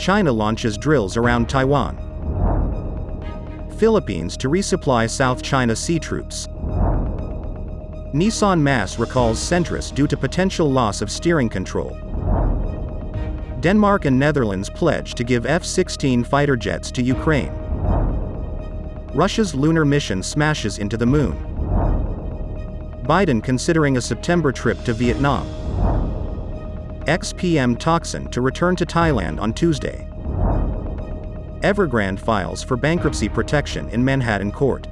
China launches drills around Taiwan. Philippines to resupply South China Sea troops. Nissan mass recalls Sentras due to potential loss of steering control. Denmark and Netherlands pledge to give F-16 fighter jets to Ukraine. Russia's lunar mission smashes into the moon. Biden considering a September trip to Vietnam. Ex-PM Thaksin to return to Thailand on Tuesday. Evergrande files for bankruptcy protection in Manhattan court.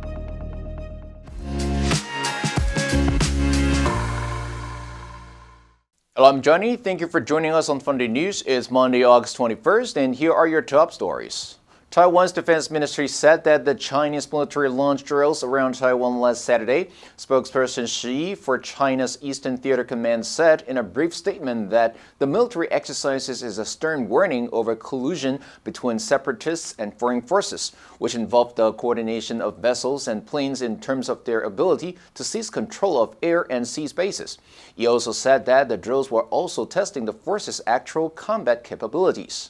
Hello, I'm Johnny. Thank you for joining us on Funday News. It's Monday, August 21st, and here are your top stories. Taiwan's defense ministry said that the Chinese military launched drills around Taiwan last Saturday. Spokesperson Shi for China's Eastern Theater Command said in a brief statement that the military exercises is a stern warning over collusion between separatists and foreign forces, which involved the coordination of vessels and planes in terms of their ability to seize control of air and sea spaces. He also said that the drills were also testing the forces' actual combat capabilities.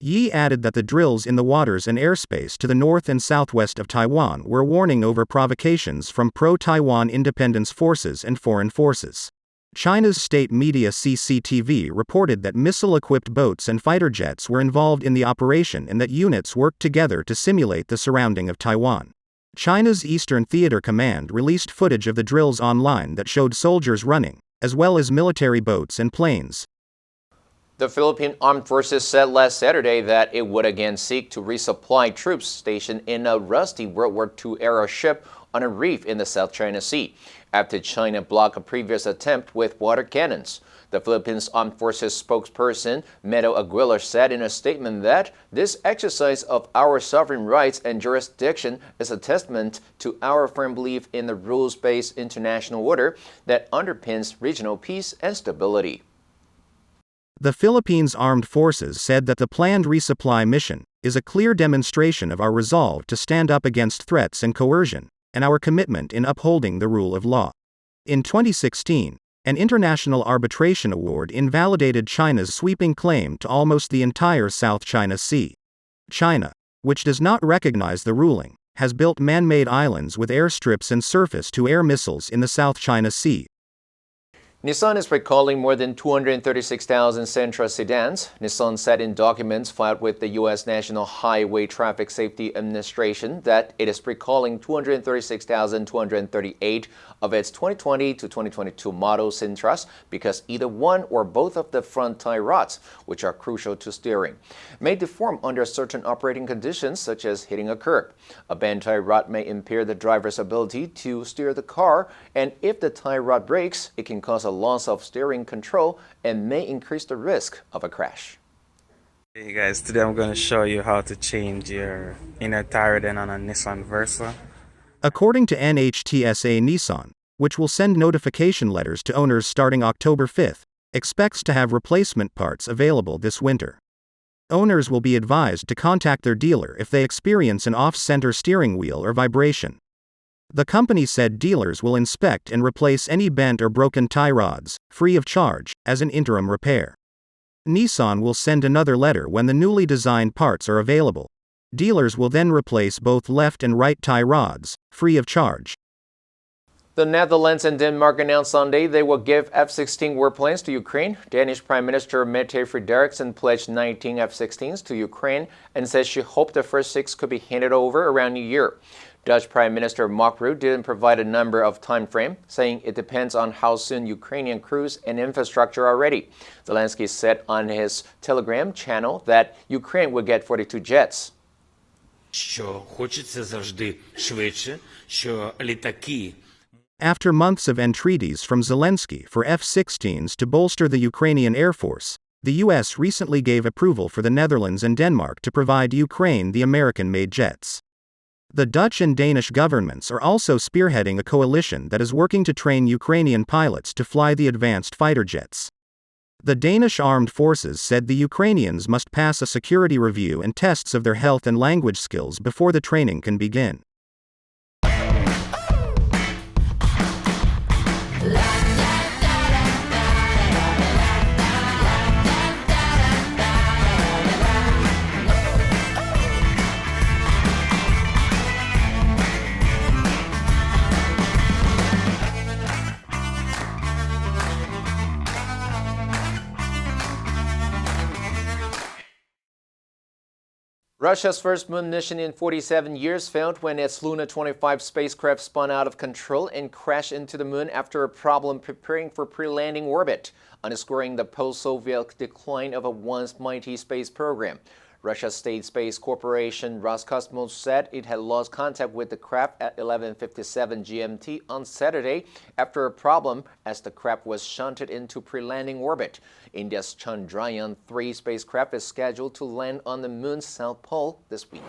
Yi added that the drills in the waters and airspace to the north and southwest of Taiwan were a warning over provocations from pro-Taiwan independence forces and foreign forces. China's state media CCTV reported that missile-equipped boats and fighter jets were involved in the operation and that units worked together to simulate the surrounding of Taiwan. China's Eastern Theater Command released footage of the drills online that showed soldiers running, as well as military boats and planes. The Philippine Armed Forces said last Saturday that it would again seek to resupply troops stationed in a rusty World War II-era ship on a reef in the South China Sea, after China blocked a previous attempt with water cannons. The Philippines Armed Forces spokesperson, Medo Aguilar, said in a statement that this exercise of our sovereign rights and jurisdiction is a testament to our firm belief in the rules-based international order that underpins regional peace and stability. The Philippines Armed Forces said that the planned resupply mission is a clear demonstration of our resolve to stand up against threats and coercion, and our commitment in upholding the rule of law. In 2016, an international arbitration award invalidated China's sweeping claim to almost the entire South China Sea. China, which does not recognize the ruling, has built man-made islands with airstrips and surface-to-air missiles in the South China Sea. Nissan is recalling more than 236,000 Sentras sedans. Nissan said in documents filed with the U.S. National Highway Traffic Safety Administration that it is recalling 236,238 of its 2020 to 2022 model Sentras because either one or both of the front tie rods, which are crucial to steering, may deform under certain operating conditions such as hitting a curb. A bent tie rod may impair the driver's ability to steer the car, and if the tie rod breaks, it can cause a loss of steering control and may increase the risk of a crash. Hey guys, today I'm going to show you how to change your inner tire then on a Nissan Versa. According to NHTSA, Nissan, which will send notification letters to owners starting October 5th, expects to have replacement parts available this winter. Owners will be advised to contact their dealer if they experience an off-center steering wheel or vibration. The company said dealers will inspect and replace any bent or broken tie rods, free of charge, as an interim repair. Nissan will send another letter when the newly designed parts are available. Dealers will then replace both left and right tie rods, free of charge. The Netherlands and Denmark announced Sunday they will give F-16 warplanes to Ukraine. Danish Prime Minister Mette Frederiksen pledged 19 F-16s to Ukraine and says she hoped the first 6 could be handed over around New Year. Dutch Prime Minister Mark Rutte didn't provide a number of time frame, saying it depends on how soon Ukrainian crews and infrastructure are ready. Zelensky said on his Telegram channel that Ukraine will get 42 jets. After months of entreaties from Zelensky for F-16s to bolster the Ukrainian Air Force, the U.S. recently gave approval for the Netherlands and Denmark to provide Ukraine the American-made jets. The Dutch and Danish governments are also spearheading a coalition that is working to train Ukrainian pilots to fly the advanced fighter jets. The Danish armed forces said the Ukrainians must pass a security review and tests of their health and language skills before the training can begin. Russia's first moon mission in 47 years failed when its Lunar 25 spacecraft spun out of control and crashed into the moon after a problem preparing for pre-landing orbit, underscoring the post-Soviet decline of a once mighty space program. Russia's state space corporation Roscosmos said it had lost contact with the craft at 11:57 GMT on Saturday after a problem as the craft was shunted into pre-landing orbit. India's Chandrayaan-3 spacecraft is scheduled to land on the moon's south pole this week.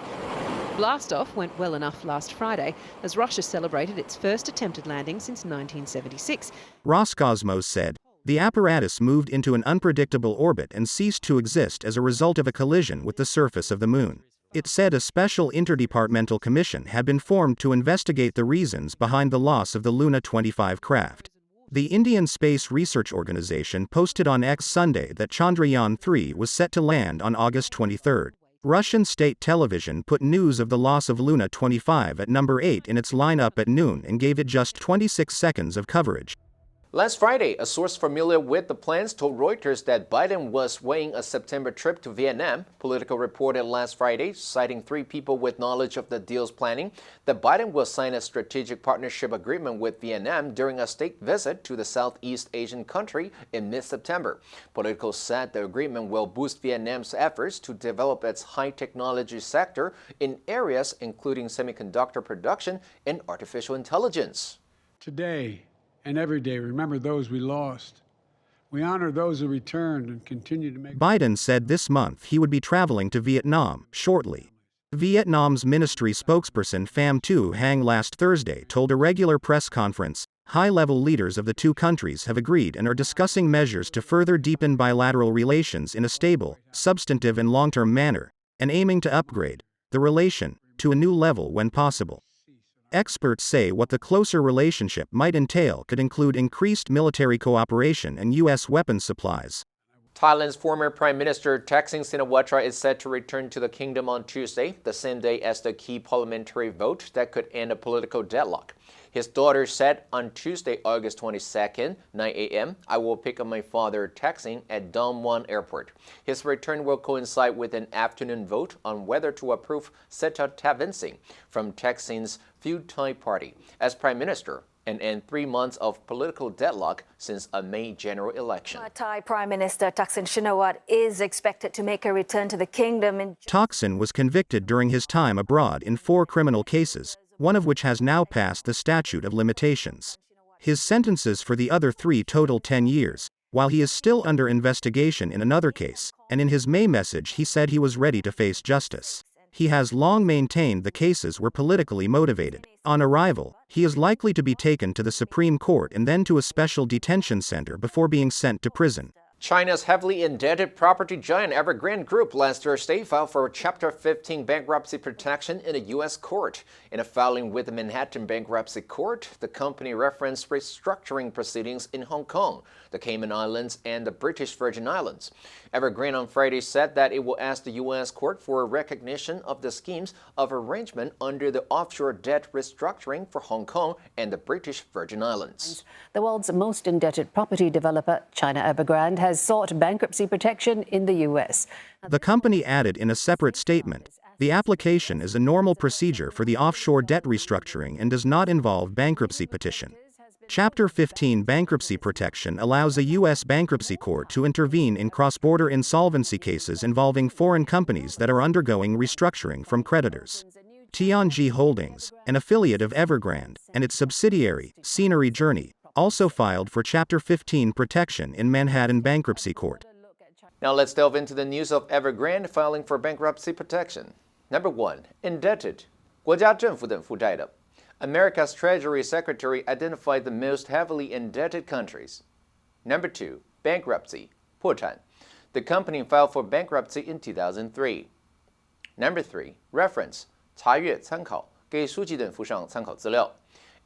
Blastoff went well enough last Friday as Russia celebrated its first attempted landing since 1976. Roscosmos said, the apparatus moved into an unpredictable orbit and ceased to exist as a result of a collision with the surface of the moon. It said a special interdepartmental commission had been formed to investigate the reasons behind the loss of the Luna 25 craft. The Indian Space Research Organization posted on X Sunday that Chandrayaan-3 was set to land on August 23. Russian state television put news of the loss of Luna 25 at number 8 in its lineup at noon and gave it just 26 seconds of coverage. Last Friday, a source familiar with the plans told Reuters that Biden was weighing a September trip to Vietnam. Politico reported last Friday, citing 3 people with knowledge of the deal's planning, that Biden will sign a strategic partnership agreement with Vietnam during a state visit to the Southeast Asian country in mid-September. Politico said the agreement will boost Vietnam's efforts to develop its high-technology sector in areas including semiconductor production and artificial intelligence. Today and every day, remember those we lost. We honor those who returned and continue to make... Biden said this month he would be traveling to Vietnam shortly. Vietnam's ministry spokesperson Pham Tu Hang last Thursday told a regular press conference, high-level leaders of the two countries have agreed and are discussing measures to further deepen bilateral relations in a stable, substantive and long-term manner, and aiming to upgrade the relation to a new level when possible. Experts say what the closer relationship might entail could include increased military cooperation and U.S. weapons supplies. Thailand's former Prime Minister Thaksin is set to return to the kingdom on Tuesday, the same day as the key parliamentary vote that could end a political deadlock. His daughter said on Tuesday, August 22nd, 9 a.m., I will pick up my father, Thaksin, at Don Mueang Airport. His return will coincide with an afternoon vote on whether to approve Seta Thavisin from Thaksin's Pheu Thai party as Prime Minister and end 3 months of political deadlock since a May general election. Thai Prime Minister Thaksin Shinawatra is expected to make a return to the kingdom in... Thaksin was convicted during his time abroad in 4 criminal cases, one of which has now passed the statute of limitations. His sentences for the other 3 total 10 years, while he is still under investigation in another case, and in his May message he said he was ready to face justice. He has long maintained the cases were politically motivated. On arrival, he is likely to be taken to the Supreme Court and then to a special detention center before being sent to prison. China's heavily indebted property giant Evergrande Group last Thursday filed for Chapter 15 bankruptcy protection in a U.S. court. In a filing with the Manhattan Bankruptcy Court, the company referenced restructuring proceedings in Hong Kong, the Cayman Islands, and the British Virgin Islands. Evergrande on Friday said that it will ask the U.S. court for a recognition of the schemes of arrangement under the offshore debt restructuring for Hong Kong and the British Virgin Islands. The world's most indebted property developer, China Evergrande, has sought bankruptcy protection in the U.S. The company added in a separate statement, the application is a normal procedure for the offshore debt restructuring and does not involve bankruptcy petition. Chapter 15 bankruptcy protection allows a U.S. bankruptcy court to intervene in cross-border insolvency cases involving foreign companies that are undergoing restructuring from creditors. Tianji Holdings, an affiliate of Evergrande, and its subsidiary, Scenery Journey, also filed for Chapter 15 protection in Manhattan Bankruptcy Court. Now let's delve into the news of Evergrande filing for bankruptcy protection. Number 1. Indebted. 国家政府等负债的. America's Treasury Secretary identified the most heavily indebted countries. Number 2. Bankruptcy. 破产. The company filed for bankruptcy in 2003. Number 3. Reference. 查阅参考给书籍等附上参考资料.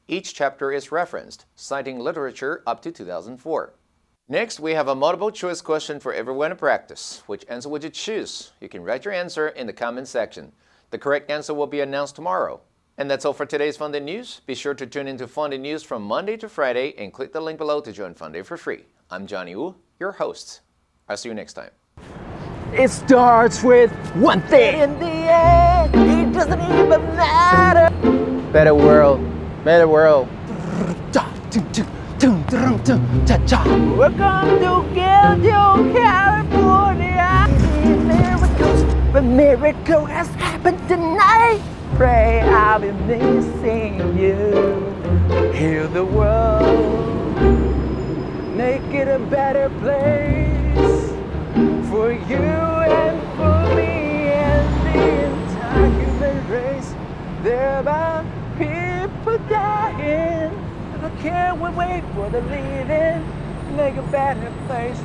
Each chapter is referenced, citing literature up to 2004. Next, we have a multiple choice question for everyone to practice. Which answer would you choose? You can write your answer in the comment section. The correct answer will be announced tomorrow. And that's all for today's Funday News. Be sure to tune into Funday News from Monday to Friday and click the link below to join Funday for free. I'm Johnny Wu, your host. I'll see you next time. It starts with one thing. In the end, it doesn't even matter. Better world, better world. Welcome to California. Miracles, but miracle has happened tonight. Pray I'll be missing you. Heal the world, make it a better place for you and for me and the entire human race. There are people dying, but I can't wait for the leaving, make a better place.